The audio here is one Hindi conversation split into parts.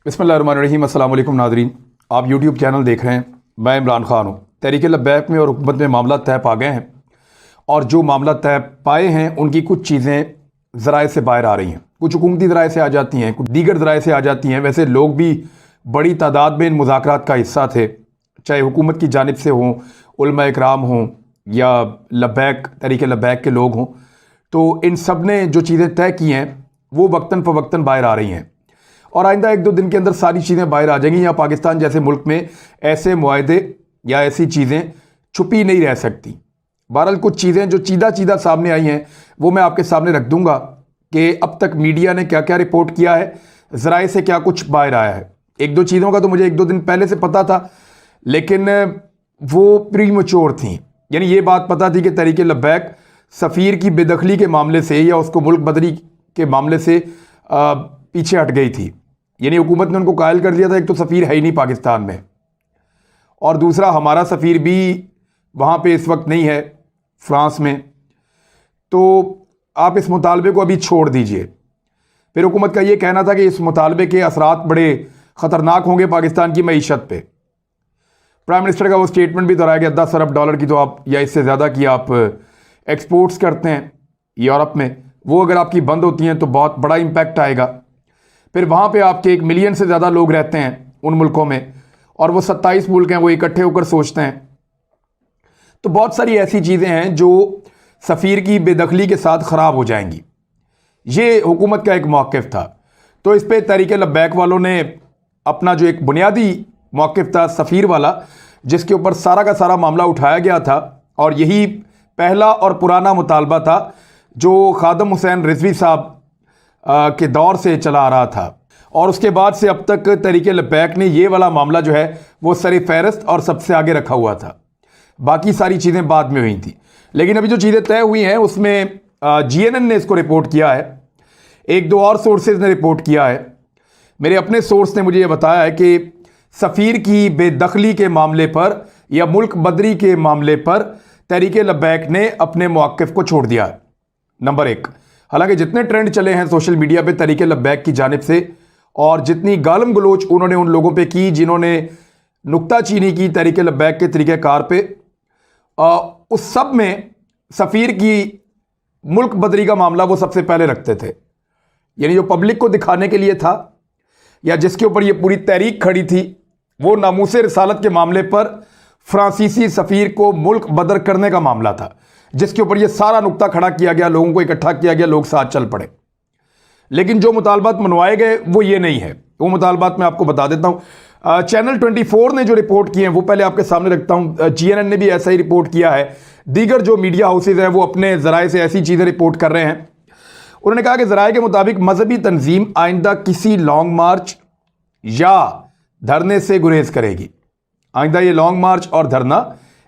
बिस्मिल्लाहिर्रहमानिर्रहीम। अस्सलाम वालेकुम नाज़रीन, आप यूट्यूब चैनल देख रहे हैं। मैं इमरान खान हूँ। तहरीक लब्बैक में और हुकूमत में मामला तय पा गए हैं और जो मामला तय पाए हैं उनकी कुछ चीज़ें ज़राए से बाहर आ रही हैं। कुछ हुकूमती ज़राए से आ जाती हैं, कुछ दीगर ज़राए से आ जाती हैं। वैसे लोग भी बड़ी तादाद में इन मुज़ाकरात का हिस्सा थे, चाहे हुकूमत की जानिब से हों, उलमा इकराम हों या लब्बैक तहरीक लब्बैक के लोग हों। तो इन सब ने जो चीज़ें तय की हैं वो वक्तन फ़वक्तन बाहर आ रही हैं और आइंदा एक दो दिन के अंदर सारी चीज़ें बाहर आ जाएंगी। या पाकिस्तान जैसे मुल्क में ऐसे मुआहदे या ऐसी चीज़ें छुपी नहीं रह सकती। बहरहाल कुछ चीज़ें जो चीदा सामने आई हैं वो मैं आपके सामने रख दूंगा कि अब तक मीडिया ने क्या क्या रिपोर्ट किया है, ज़राए से क्या कुछ बाहर आया है। एक दो चीज़ों का तो मुझे एक दो दिन पहले से पता था, लेकिन वो प्रीमैच्योर थी। यानी ये बात पता थी कि तहरीक लब्बैक सफ़ीर की बेदखली के मामले से या उसको मुल्क बदली के मामले से पीछे हट गई थी। यानी हुकूमत ने उनको कायल कर दिया था, एक तो सफ़ीर है ही नहीं पाकिस्तान में, और दूसरा हमारा सफ़ीर भी वहाँ पे इस वक्त नहीं है, फ्रांस में। तो आप इस मुतालबे को अभी छोड़ दीजिए। फिर हुकूमत का ये कहना था कि इस मुतालबे के असरात बड़े ख़तरनाक होंगे पाकिस्तान की मईशत पे। प्राइम मिनिस्टर का वो स्टेटमेंट भी दोहराया गया, 10 अरब डॉलर की तो आप या इससे ज़्यादा की आप एक्सपोर्ट्स करते हैं यूरोप में, वो अगर आपकी बंद होती हैं तो बहुत बड़ा इम्पैक्ट आएगा। फिर वहाँ पे आपके 1 मिलियन से ज़्यादा लोग रहते हैं उन मुल्कों में, और वो 27 मुल्क हैं, वो इकट्ठे होकर सोचते हैं। तो बहुत सारी ऐसी चीज़ें हैं जो सफ़ीर की बेदखली के साथ ख़राब हो जाएंगी। ये हुकूमत का एक मौक़िफ़ था। तो इस पर तहरीक लब्बैक वालों ने अपना जो एक बुनियादी मौक़िफ़ था सफ़ीर वाला, जिसके ऊपर सारा का सारा मामला उठाया गया था, और यही पहला और पुराना मुतालबा था जो खादम हुसैन रिजवी साहब के दौर से चला आ रहा था, और उसके बाद से अब तक तहरीक लब्बैक ने ये वाला मामला जो है वो सर फहरिस्त और सबसे आगे रखा हुआ था। बाकी सारी चीज़ें बाद में हुई थी, लेकिन अभी जो चीज़ें तय हुई हैं उसमें GNN ने इसको रिपोर्ट किया है, एक दो और सोर्सेज ने रिपोर्ट किया है। मेरे अपने सोर्स ने मुझे ये बताया है कि सफ़ीर की बेदखली के मामले पर या मुल्क बदरी के मामले पर तहरीक लब्बैक ने अपने मौक़िफ़ को छोड़ दिया है। नंबर 1, हालांकि जितने ट्रेंड चले हैं सोशल मीडिया पे तहरीक लब्बैक की जानिब से, और जितनी गालम गलोच उन्होंने उन लोगों पे की जिन्होंने नुक्ताचीनी की तहरीक लब्बैक के तरीक़ेकार पे, उस सब में सफ़ीर की मुल्क बदरी का मामला वो सबसे पहले रखते थे। यानी जो पब्लिक को दिखाने के लिए था या जिसके ऊपर ये पूरी तहरीक खड़ी थी, वो नामूसे रिसालत के मामले पर फ्रांसीसी सफ़ीर को मुल्क बदर करने का मामला था, जिसके ऊपर ये सारा नुक्ता खड़ा किया गया, लोगों को इकट्ठा किया गया, लोग साथ चल पड़े। लेकिन जो मुतालबात मनवाए गए वो ये नहीं है। वो मुतालबात मैं आपको बता देता हूँ। चैनल 24 ने जो रिपोर्ट किए हैं वो पहले आपके सामने रखता हूँ। GNN ने भी ऐसा ही रिपोर्ट किया है। दीगर जो मीडिया हाउसेज हैं वो अपने ज़राए से ऐसी चीज़ें रिपोर्ट कर रहे हैं। उन्होंने कहा कि ज़राए के मुताबिक मजहबी तंजीम आइंदा किसी लॉन्ग मार्च या धरने से गुरेज करेगी। आइंदा ये लॉन्ग मार्च और धरना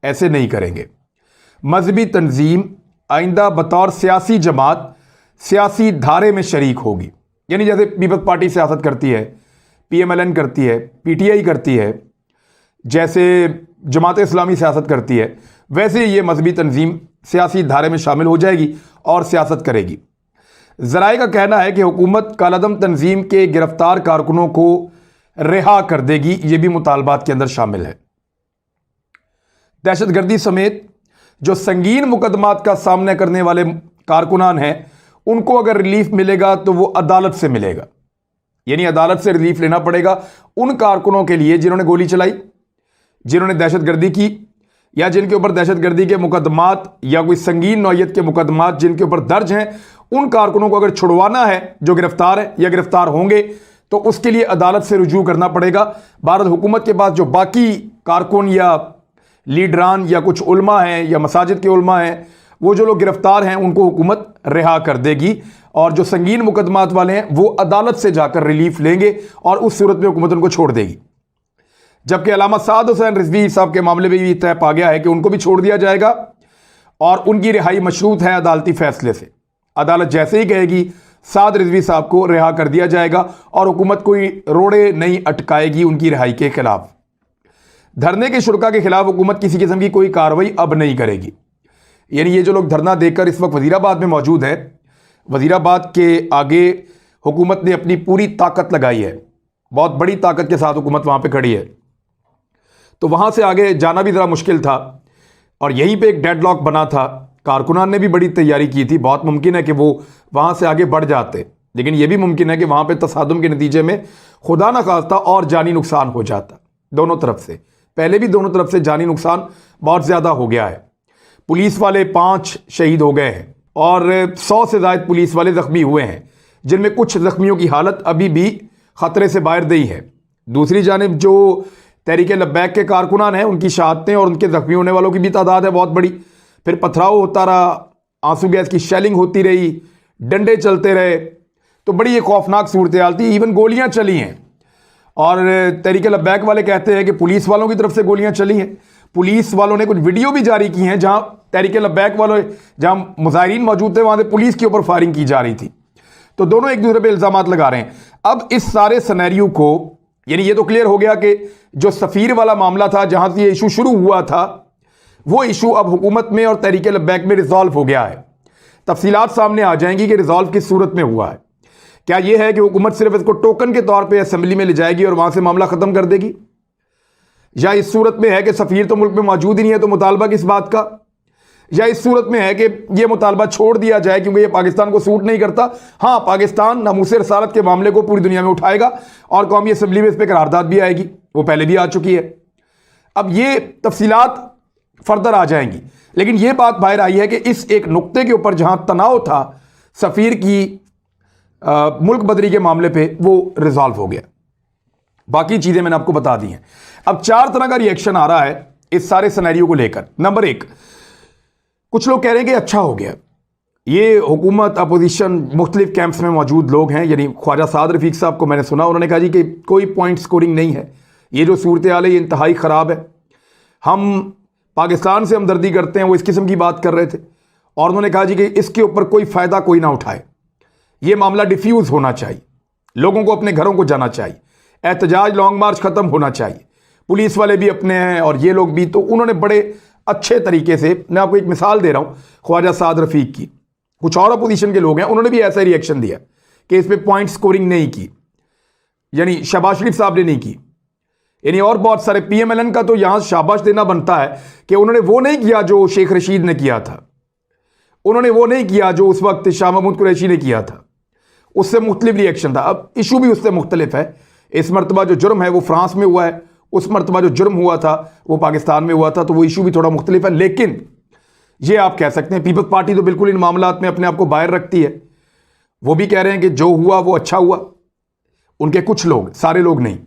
ऐसे नहीं करेंगे। मजहबी तंजीम आइंदा बतौर सियासी जमात सियासी धारे में शरीक होगी। यानी जैसे पीपल्स पार्टी सियासत करती है, PMLN करती है, PTI करती है, जैसे जमात इस्लामी सियासत करती है, वैसे ये मजहबी तंजीम सियासी धारे में शामिल हो जाएगी और सियासत करेगी। ज़राए का कहना है कि हुकूमत कालादम तंजीम के गिरफ्तार कारकुनों को रिहा कर देगी। ये भी मुतालबात के अंदर शामिल है। दहशतगर्दी समेत जो संगीन मुकदमात का सामना करने वाले कारकुनान हैं उनको अगर रिलीफ मिलेगा तो वो अदालत से मिलेगा। यानी अदालत से रिलीफ लेना पड़ेगा उन कारकुनों के लिए जिन्होंने गोली चलाई, जिन्होंने दहशतगर्दी की, या जिनके ऊपर दहशतगर्दी के मुकदमात या कोई संगीन नौयत के मुकदमात जिनके ऊपर दर्ज हैं। उन कारकुनों को अगर छुड़वाना है जो गिरफ्तार है या गिरफ्तार होंगे तो उसके लिए अदालत से रुजू करना पड़ेगा। भारत हुकूमत के पास जो बाकी कारकुन या लीडरान या कुछ उलमा हैं या मसाजिद के उलमा हैं, वो जो लोग गिरफ्तार हैं उनको हुकूमत रिहा कर देगी, और जो संगीन मुकदमात वाले हैं वो अदालत से जाकर रिलीफ लेंगे और उस सूरत में हुकूमत उनको छोड़ देगी। जबकि अल्लामा साद हुसैन रिजवी साहब के मामले में भी तय पा गया है कि उनको भी छोड़ दिया जाएगा और उनकी रिहाई मशरूत है अदालती फैसले से। अदालत जैसे ही कहेगी साद रिजवी साहब को रिहा कर दिया जाएगा और हुकूमत कोई रोड़े नहीं अटकाएगी उनकी रिहाई के खिलाफ। धरने के शुरा के खिलाफ हुकूमत किसी किस्म की कोई कार्रवाई अब नहीं करेगी। यानी ये जो लोग धरना देकर इस वक्त वजीराबाद में मौजूद हैं, वजीराबाद के आगे हुकूमत ने अपनी पूरी ताकत लगाई है बहुत बड़ी ताकत के साथ हुकूमत वहाँ पे खड़ी है, तो वहाँ से आगे जाना भी ज़रा मुश्किल था और यहीं पे एक डेडलॉक बना था। कारकुनान ने भी बड़ी तैयारी की थी, बहुत मुमकिन है कि वो वहाँ से आगे बढ़ जाते, लेकिन यह भी मुमकिन है कि वहाँ पे तसादुम के नतीजे में खुदा न खास्ता और जानी नुकसान हो जाता दोनों तरफ से। पहले भी दोनों तरफ से जानी नुकसान बहुत ज़्यादा हो गया है। पुलिस वाले 5 शहीद हो गए हैं और 100 से ज़ायद पुलिस वाले ज़ख्मी हुए हैं, जिनमें कुछ ज़ख्मियों की हालत अभी भी ख़तरे से बाहर गई है। दूसरी जानिब जो तहरीक लब्बैक के कारकुनान हैं, उनकी शहादतें और उनके ज़ख्मी होने वालों की भी तादाद है बहुत बड़ी। फिर पथराव होता रहा, आंसू गैस की शेलिंग होती रही, डंडे चलते रहे, तो बड़ी एक खौफनाक सूरत हाल थी। इवन गोलियां चली हैं और तहरीक लब्बैक वाले कहते हैं कि पुलिस वालों की तरफ से गोलियां चली हैं। पुलिस वालों ने कुछ वीडियो भी जारी की हैं जहां तहरीक लब्बैक वालों, जहां मुजाहिरीन मौजूद थे, वहां से पुलिस के ऊपर फायरिंग की जा रही थी। तो दोनों एक दूसरे पे इल्जाम लगा रहे हैं। अब इस सारे सिनेरियो को, यानी ये तो क्लियर हो गया कि जो सफ़ीर वाला मामला था, जहां से ये इशू शुरू हुआ था, वो इशू अब हुकूमत में और तहरीक लब्बैक में रिजॉल्व हो गया है। तफसीलात सामने आ जाएंगी कि रिजॉल्व किस सूरत में हुआ है। क्या यह है कि हुकूमत सिर्फ इसको टोकन के तौर पे असेंबली में ले जाएगी और वहां से मामला ख़त्म कर देगी, या इस सूरत में है कि सफ़ीर तो मुल्क में मौजूद ही नहीं है, तो मुतालबा किस बात का, या इस सूरत में है कि यह मुतालबा छोड़ दिया जाए क्योंकि यह पाकिस्तान को सूट नहीं करता। हाँ, पाकिस्तान नामूस रसालत के मामले को पूरी दुनिया में उठाएगा और कौमी असेंबली में इस पर करारदाद भी आएगी, वो पहले भी आ चुकी है। अब ये तफसीलात फर्दर आ जाएंगी, लेकिन यह बात बाहर आई है कि इस एक नुक्ते के ऊपर जहां तनाव था सफ़ीर की मुल्क बदरी के मामले पे, वो रिजॉल्व हो गया। बाकी चीज़ें मैंने आपको बता दी हैं। अब 4 तरह का रिएक्शन आ रहा है इस सारे सिनेरियो को लेकर। नंबर 1, कुछ लोग कह रहे हैं कि अच्छा हो गया, ये हुकूमत अपोजिशन मुख्तलिफ कैंप्स में मौजूद लोग हैं, यानी ख्वाजा साद रफ़ीक साहब को मैंने सुना, उन्होंने कहा जी कि कोई पॉइंट स्कोरिंग नहीं है, ये जो सूरत हाल है ये इंतहाई ख़राब है, हम पाकिस्तान से हमदर्दी करते हैं, वो इस किस्म की बात कर रहे थे। और उन्होंने कहा जी कि इसके ऊपर कोई फ़ायदा कोई ना उठाए, ये मामला डिफ्यूज़ होना चाहिए, लोगों को अपने घरों को जाना चाहिए, एहतजाज लॉन्ग मार्च ख़त्म होना चाहिए, पुलिस वाले भी अपने हैं और ये लोग भी। तो उन्होंने बड़े अच्छे तरीके से, मैं आपको एक मिसाल दे रहा हूँ ख्वाजा साद रफ़ीक की, कुछ और अपोजिशन के लोग हैं, उन्होंने भी ऐसा रिएक्शन दिया कि इस पर पॉइंट स्कोरिंग नहीं की, यानी शहबाज शरीफ साहब ने नहीं की, यानी और बहुत सारे PMLN का तो यहां शाबाश देना बनता है कि उन्होंने वो नहीं किया जो शेख रशीद ने किया था, उन्होंने वो नहीं किया जो उस वक्त शाह महमूद कुरैशी ने किया था, उससे मुख्तलिफ रिएक्शन था। अब इशू भी उससे मुख्तलिफ है। इस मरतबा जो जुर्म है वो फ्रांस में हुआ है, उस मरतबा जो जुर्म हुआ था वो पाकिस्तान में हुआ था, तो वो इशू भी थोड़ा मुख्तलिफ है। लेकिन ये आप कह सकते हैं पीपल्स पार्टी तो बिल्कुल इन मामलात में अपने आप को बाहर रखती है, वो भी कह रहे हैं कि जो हुआ वो अच्छा हुआ, उनके कुछ लोग, सारे लोग नहीं।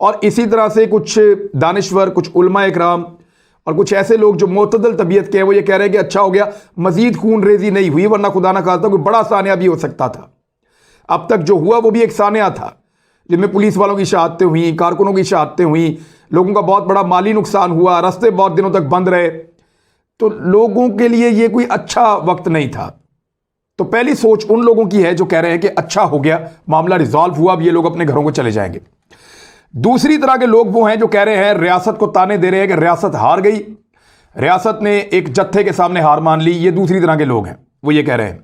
और इसी तरह से कुछ दानिश्वर, कुछ उलमा इकराम और कुछ ऐसे लोग जो मोतदल तबीयत के हैं, वो ये कह रहे हैं कि अच्छा हो गया, मजीद खून रेजी नहीं हुई, वरना खुदा ना खास्ता कोई बड़ा सानिया भी हो सकता था। अब तक जो हुआ वो भी एक सानिया था, जिनमें पुलिस वालों की शहादतें हुई, कारकुनों की शहादतें हुई, लोगों का बहुत बड़ा माली नुकसान हुआ, रास्ते बहुत दिनों तक बंद रहे, तो लोगों के लिए ये कोई अच्छा वक्त नहीं था। तो पहली सोच उन लोगों की है जो कह रहे हैं कि अच्छा हो गया, मामला रिजॉल्व हुआ, अब ये लोग अपने घरों को चले जाएंगे। दूसरी तरह के लोग वो हैं जो कह रहे हैं, रियासत को ताने दे रहे हैं कि रियासत हार गई, रियासत ने एक जत्थे के सामने हार मान ली। ये दूसरी तरह के लोग हैं, वो ये कह रहे हैं।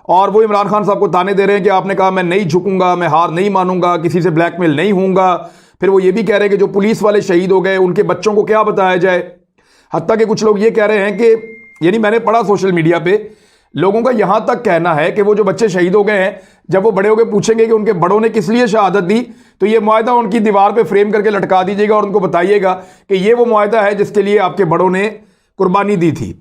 और वो इमरान खान साहब को ताने दे रहे हैं कि आपने कहा मैं नहीं झुकूंगा, मैं हार नहीं मानूंगा, किसी से ब्लैकमेल नहीं होऊंगा। फिर वो ये भी कह रहे हैं कि जो पुलिस वाले शहीद हो गए उनके बच्चों को क्या बताया जाए। हत्ता कि कुछ लोग ये कह रहे हैं कि, यानी मैंने पढ़ा सोशल मीडिया पे, लोगों का यहां तक कहना है कि वो जो बच्चे शहीद हो गए हैं, जब वो बड़े होकर पूछेंगे कि उनके बड़ों ने किस लिए शहादत दी, तो ये मुआहदा उनकी दीवार पे फ्रेम करके लटका दीजिएगा और उनको बताइएगा कि ये वो मुआहदा है जिसके लिए आपके बड़ों ने कुर्बानी दी थी।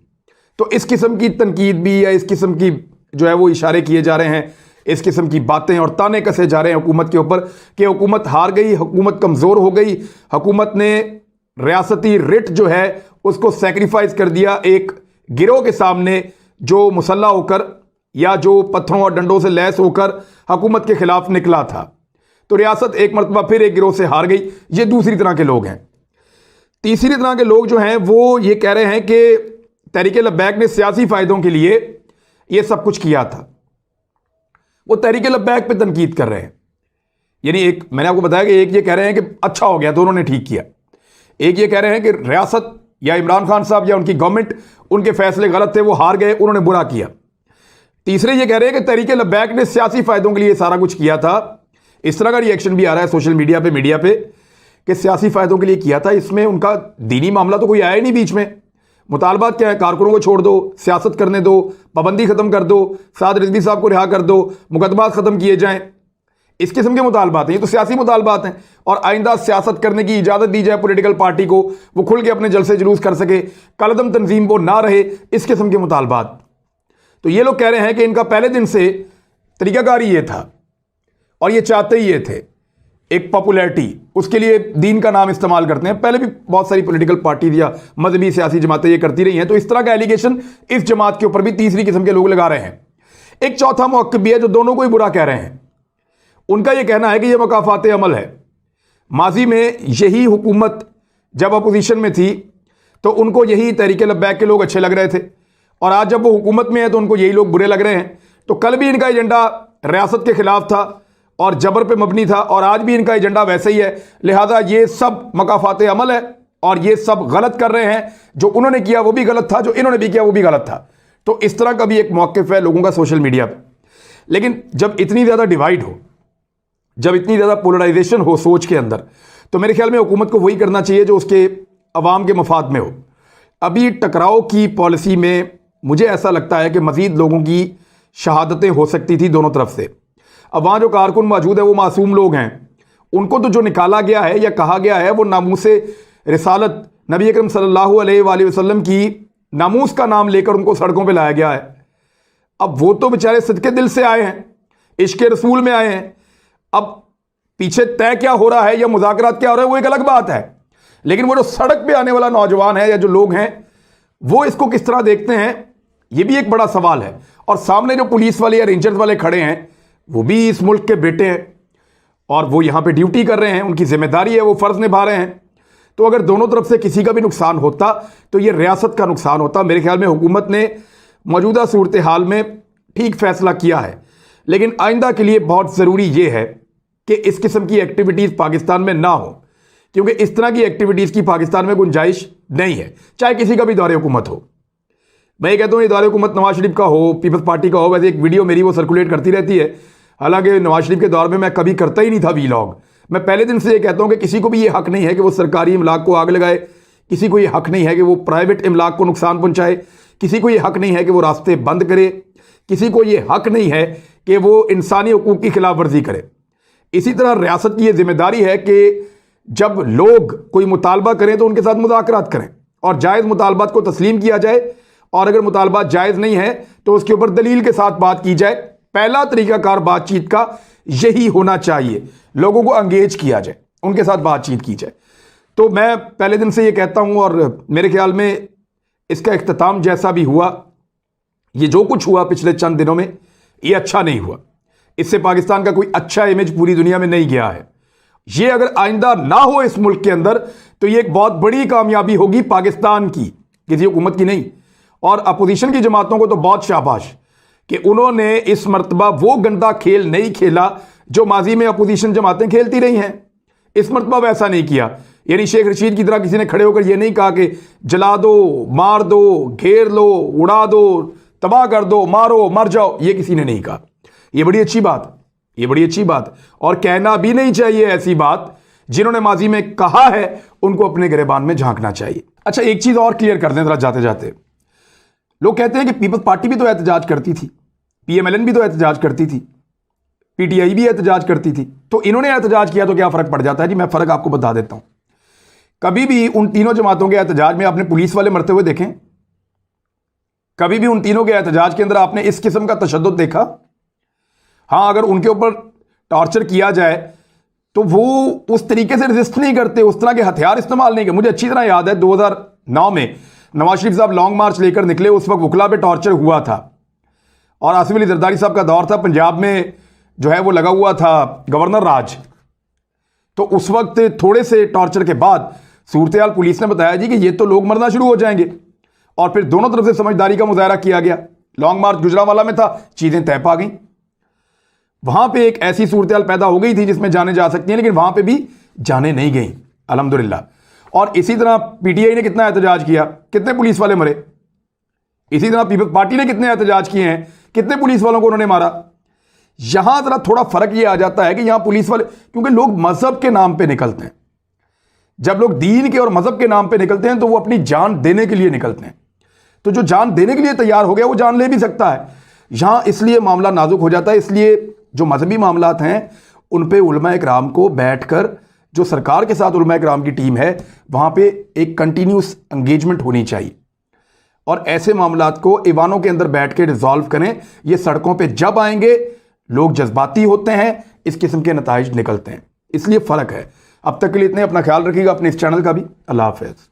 तो इस किस्म की तनकीद भी, या इस किस्म की जो है वो इशारे किए जा रहे हैं, इस किस्म की बातें और ताने कसे जा रहे हैं हुकूमत के ऊपर कि हुकूमत हार गई, हुकूमत कमज़ोर हो गई, हुकूमत ने रियासती रिट जो है उसको सेक्रीफाइस कर दिया एक गिरोह के सामने जो मुसल्ला होकर या जो पत्थरों और डंडों से लैस होकर हुकूमत के खिलाफ निकला था। तो रियासत एक मरतबा फिर एक गिरोह से हार गई। ये दूसरी तरह के लोग हैं। तीसरी तरह के लोग जो हैं वो ये कह रहे हैं कि तहरीक लब्बैक ने सियासी फ़ायदों के लिए ये सब कुछ किया था। वो तहरीक लब्बैक पे तनकीद कर रहे हैं। यानी एक, मैंने आपको बताया कि एक ये कह रहे हैं कि अच्छा हो गया, दोनों ने ठीक किया। एक ये कह रहे हैं कि रियासत या इमरान खान साहब या उनकी गवर्नमेंट, उनके फैसले गलत थे, वो हार गए, उन्होंने बुरा किया। तीसरे ये कह रहे हैं कि तहरीक लब्बैक ने सियासी फ़ायदों के लिए सारा कुछ किया था। इस तरह का रिएक्शन भी आ रहा है सोशल मीडिया पे कि सियासी फायदों के लिए किया था। इसमें उनका दीनी मामला तो कोई आया ही नहीं बीच में। मुतालबात क्या है? कारकुनों को छोड़ दो, सियासत करने दो, पाबंदी खत्म कर दो, साद रिजवी साहब को रिहा कर दो, मुकदमात खत्म किए जाएं। इस किस्म के मुतालबात हैं, ये तो सियासी मुतालबात हैं। और आइंदा सियासत करने की इजाजत दी जाए पॉलिटिकल पार्टी को, वो खुल के अपने जलसे जुलूस कर सके, कलदम तंजीम वो ना रहे, इस किस्म के मुतालबात। तो ये लोग कह रहे हैं कि इनका पहले दिन से तरीकाकार ये था और ये चाहते ही ये थे, एक पॉपुलैरिटी, उसके लिए दीन का नाम इस्तेमाल करते हैं। पहले भी बहुत सारी पॉलिटिकल पार्टी या मजहबी सियासी जमातें ये करती रही हैं। तो इस तरह का एलिगेशन इस जमात के ऊपर भी तीसरी किस्म के लोग लगा रहे हैं। एक चौथा मौक़िफ़ भी है जो दोनों को ही बुरा कह रहे हैं। उनका यह कहना है कि यह मुकाफ़ात अमल है। माजी में यही हुकूमत जब अपोजिशन में थी तो उनको यही तहरीक लब्बैक के लोग अच्छे लग रहे थे, और आज जब वो हुकूमत में है तो उनको यही लोग बुरे लग रहे हैं। तो कल भी इनका एजेंडा रियासत के खिलाफ था और जबर पे मबनी था, और आज भी इनका एजेंडा वैसे ही है। लिहाजा ये सब मुकाफ़ात अमल है और ये सब गलत कर रहे हैं। जो उन्होंने किया वो भी गलत था, जो इन्होंने भी किया वो भी गलत था। तो इस तरह का भी एक मौक़िफ़ है लोगों का सोशल मीडिया पर। लेकिन जब इतनी ज़्यादा डिवाइड हो, जब इतनी ज़्यादा पोलराइजेशन हो सोच के अंदर, तो मेरे ख्याल में हुकूमत को वही करना चाहिए जो उसके अवाम के मफाद में हो। अभी टकराव की पॉलिसी में मुझे ऐसा लगता है कि मज़ीद लोगों की शहादतें हो सकती थी दोनों तरफ से। अब वहाँ जो कारकुन मौजूद है वो मासूम लोग हैं, उनको तो जो निकाला गया है या कहा गया है वो नामूसे रिसालत नबी अकरम सल्लल्लाहु अलैहि वसल्लम की नामूस का नाम लेकर उनको सड़कों पर लाया गया है। अब वो तो बेचारे सदके दिल से आए हैं, इश्क़ रसूल में आए हैं। अब पीछे तय क्या हो रहा है या मुज़ाकरात क्या हो रहा है वो एक अलग बात है, लेकिन वो जो सड़क पे आने वाला नौजवान है या जो लोग हैं वो इसको किस तरह देखते हैं, ये भी एक बड़ा सवाल है। और सामने जो पुलिस वाले या रेंजर्स वाले खड़े हैं वो भी इस मुल्क के बेटे हैं और वो यहाँ पे ड्यूटी कर रहे हैं, उनकी जिम्मेदारी है, वो फ़र्ज़ निभा रहे हैं। तो अगर दोनों तरफ से किसी का भी नुकसान होता तो ये रियासत का नुकसान होता। मेरे ख्याल में हुकूमत ने मौजूदा सूरत हाल में ठीक फ़ैसला किया है, लेकिन आइंदा के लिए बहुत ज़रूरी ये है कि इस किस्म की एक्टिविटीज़ पाकिस्तान में ना हो, क्योंकि इस तरह की एक्टिविटीज़ की पाकिस्तान में गुंजाइश नहीं है, चाहे किसी का भी दौरे हुकूमत हो। मैं ये कहता हूँ ये दौरे हुकूमत नवाज शरीफ का हो, पीपल्स पार्टी का हो। वैसे एक वीडियो मेरी वो सर्कुलेट करती रहती है, हालांकि नवाज शरीफ के दौर में मैं कभी करता ही नहीं था वीलॉग। मैं पहले दिन से ये कहता हूँ कि किसी को भी ये हक नहीं है कि वो सरकारी इमलाक को आग लगाए, किसी को ये हक नहीं है कि वो प्राइवेट इमलाक को नुकसान पहुँचाए, किसी को ये हक नहीं है कि वो रास्ते बंद करे, किसी को ये हक नहीं है कि वो इंसानी हुकूक की खिलाफ वर्जी करे। इसी तरह रियासत की ये जिम्मेदारी है कि जब लोग कोई मुतालबा करें तो उनके साथ मुज़ाकरात करें और जायज़ मुतालबात को तस्लीम किया जाए, और अगर मुतालबात जायज़ नहीं है तो उसके ऊपर दलील के साथ बात की जाए। पहला तरीक़ाकार बातचीत का यही होना चाहिए, लोगों को एंगेज किया जाए, उनके साथ बातचीत की जाए। तो मैं पहले दिन से ये कहता हूँ, और मेरे ख्याल में इसका इख्तिताम जैसा भी हुआ, ये जो कुछ हुआ पिछले चंद दिनों में, ये अच्छा नहीं हुआ। इससे पाकिस्तान का कोई अच्छा इमेज पूरी दुनिया में नहीं गया है। ये अगर आइंदा ना हो इस मुल्क के अंदर तो ये एक बहुत बड़ी कामयाबी होगी पाकिस्तान की, किसी हुकूमत की नहीं। और अपोजिशन की जमातों को तो बहुत शाबाश कि उन्होंने इस मरतबा वो गंदा खेल नहीं खेला जो माजी में अपोजिशन जमातें खेलती रही हैं। इस मरतबा वैसा नहीं किया, यानी शेख रशीद की तरह किसी ने खड़े होकर ये नहीं कहा कि जला दो, मार दो, घेर लो, उड़ा दो, तबाह कर दो, मारो, मर जाओ, ये किसी ने नहीं कहा। ये बड़ी अच्छी बात, ये बड़ी अच्छी बात, और कहना भी नहीं चाहिए ऐसी बात। जिन्होंने माजी में कहा है उनको अपने गिरेबान में झांकना चाहिए। अच्छा, एक चीज़ और क्लियर कर दें जरा जाते जाते। लोग कहते हैं कि पीपल्स पार्टी भी तो एहतजाज करती थी, PMLN भी तो एहतजाज करती थी, PTI भी एहतजाज करती थी, तो इन्होंने एहतजाज किया तो क्या फ़र्क पड़ जाता है? जी मैं फ़र्क आपको बता देता हूँ। कभी भी उन तीनों जमातों के एहतजाज में आपने पुलिस वाले मरते हुए देखें? कभी भी उन तीनों के एहतजाज के अंदर आपने इस किस्म का तशद्दुद देखा? हाँ, अगर उनके ऊपर टॉर्चर किया जाए तो वो उस तरीके से रेजिस्ट नहीं करते, उस तरह के हथियार इस्तेमाल नहीं करते। मुझे अच्छी तरह याद है 2009 में नवाज शरीफ साहब लॉन्ग मार्च लेकर निकले, उस वक्त वकला पे टॉर्चर हुआ था और आसिफ अली जरदारी साहब का दौर था, पंजाब में जो है वो लगा हुआ था गवर्नर राज। तो उस वक्त थोड़े से टॉर्चर के बाद सूरत हाल पुलिस ने बताया जी कि ये तो लोग मरना शुरू हो जाएंगे, और फिर दोनों तरफ से समझदारी का मुजाहरा किया गया। लॉन्ग मार्च गुजरांवाला में था, चीज़ें तय पा गई। वहां पे एक ऐसी सूरत हाल पैदा हो गई थी जिसमें जाने जा सकती हैं, लेकिन वहां पे भी जाने नहीं गई अल्हम्दुलिल्लाह। और इसी तरह PTI ने कितना एहतजाज किया, कितने पुलिस वाले मरे। इसी तरह पीपल्स पार्टी ने कितने एहतजाज किए हैं, कितने पुलिस वालों को उन्होंने मारा। यहां जरा थोड़ा फर्क ये आ जाता है कि यहां पुलिस वाले, क्योंकि लोग मजहब के नाम पे निकलते हैं, जब लोग दीन के और मजहब के नाम पे निकलते हैं तो वो अपनी जान देने के लिए निकलते हैं। तो जो जान देने के लिए तैयार हो गया वो जान ले भी सकता है। यहां इसलिए मामला नाजुक हो जाता है। इसलिए जो मजहबी मामलात हैं उन पे उलमा इकराम को बैठकर, जो सरकार के साथ उलमा इकराम की टीम है, वहां पे एक कंटिन्यूस एंगेजमेंट होनी चाहिए और ऐसे मामलात को ईवानों के अंदर बैठ के रिजॉल्व करें। ये सड़कों पे जब आएंगे, लोग जज्बाती होते हैं, इस किस्म के नताइज निकलते हैं, इसलिए फ़र्क है। अब तक के लिए इतने, अपना ख्याल रखिएगा, अपने इस चैनल का भी। अल्लाह हाफ़िज़।